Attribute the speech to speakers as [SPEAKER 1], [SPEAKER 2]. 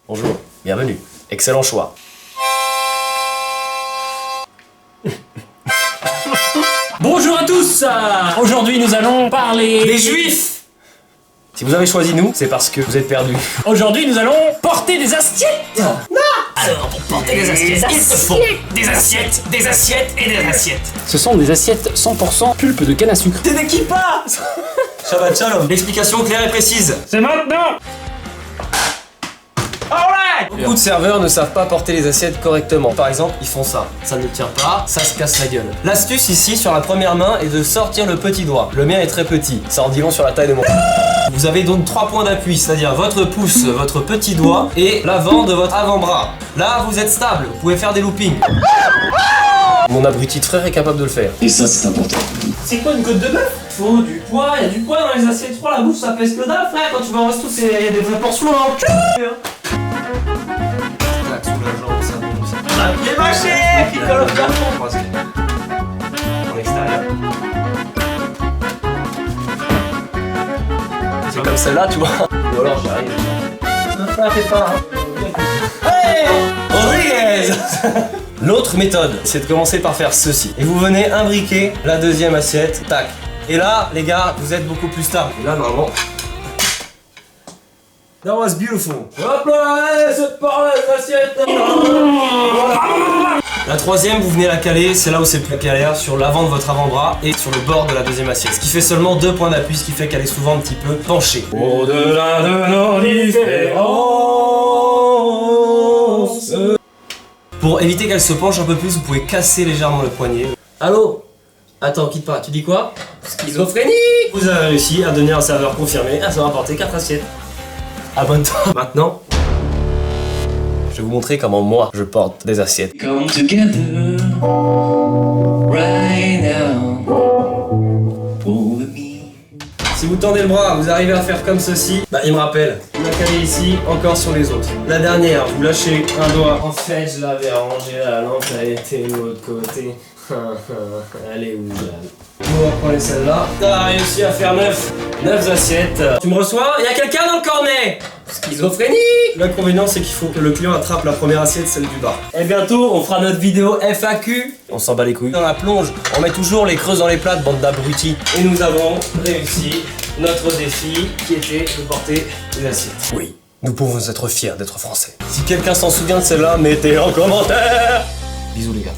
[SPEAKER 1] Bonjour, bienvenue. Excellent choix.
[SPEAKER 2] Bonjour à tous. Aujourd'hui nous allons parler
[SPEAKER 1] Des juifs. Si vous avez choisi nous, c'est parce que vous êtes perdus.
[SPEAKER 2] Aujourd'hui nous allons porter des assiettes.
[SPEAKER 1] Non.
[SPEAKER 2] Alors pour porter des assiettes, il te faut des assiettes, des assiettes et des assiettes.
[SPEAKER 3] Ce sont des assiettes 100% pulpe de canne à sucre.
[SPEAKER 1] T'es des kippas. Shabbat shalom. L'explication claire et précise.
[SPEAKER 2] C'est maintenant.
[SPEAKER 1] Beaucoup de serveurs ne savent pas porter les assiettes correctement. Par exemple, ils font ça. Ça ne tient pas, ça se casse la gueule. L'astuce ici sur la première main est de sortir le petit doigt. Le mien est très petit, ça en dit long sur la taille de mon... Vous avez donc 3 points d'appui, c'est-à-dire votre pouce, votre petit doigt et l'avant de votre avant-bras. Là, vous êtes stable, vous pouvez faire des loopings. Mon abruti de frère est capable de le faire.
[SPEAKER 4] Et ça, c'est important.
[SPEAKER 2] C'est quoi une côte de bœuf? Faut du poids, y a du poids dans les assiettes. La bouffe ça pèse que dalle, frère. Quand tu vas au resto, y a des vraies portions dans le cul. Les machins qui collent au plafond.
[SPEAKER 1] En extérieur. C'est comme celle-là, tu vois. Ou alors j'y arrive.
[SPEAKER 2] Ça fait pas.
[SPEAKER 1] Hey Rodriguez. L'autre méthode, c'est de commencer par faire ceci. Et vous venez imbriquer la deuxième assiette, tac. Et là, les gars, vous êtes beaucoup plus stable. Et là, normalement... That was beautiful.
[SPEAKER 2] Hop là, c'est par les assiettes.
[SPEAKER 1] La troisième, vous venez la caler, c'est là où c'est le plus galère, sur l'avant de votre avant-bras et sur le bord de la deuxième assiette. Ce qui fait seulement 2 points d'appui, ce qui fait qu'elle est souvent un petit peu penchée.
[SPEAKER 2] Au-delà de nos différences.
[SPEAKER 1] Pour éviter qu'elle se penche un peu plus, vous pouvez casser légèrement le poignet. Allô? Attends, quitte pas, tu dis quoi? Schizophrénie! Vous avez réussi à devenir un serveur confirmé, à se rapporter 4 assiettes. Abonne-toi. Maintenant, je vais vous montrer comment moi je porte des assiettes.
[SPEAKER 4] Come together right now over me.
[SPEAKER 1] Si vous tendez le bras, vous arrivez à faire comme ceci, bah il me rappelle. Vous la calez ici, encore sur les autres. La dernière, vous lâchez un doigt. En fait, je l'avais rangée, la lampe, elle était de l'autre côté. Elle est où là? On va prendre celle-là. T'as réussi à faire 9 assiettes. Tu me reçois? Y'a quelqu'un dans le cornet? Schizophrénie! L'inconvénient, c'est qu'il faut que le client attrape la première assiette, celle du bas. Et bientôt, on fera notre vidéo FAQ. On s'en bat les couilles. Dans la plonge, on met toujours les creuses dans les plates, bande d'abrutis. Et nous avons réussi notre défi qui était de porter des assiettes. Oui, nous pouvons être fiers d'être français. Si quelqu'un s'en souvient de celle-là, mettez en commentaire. Bisous les gars.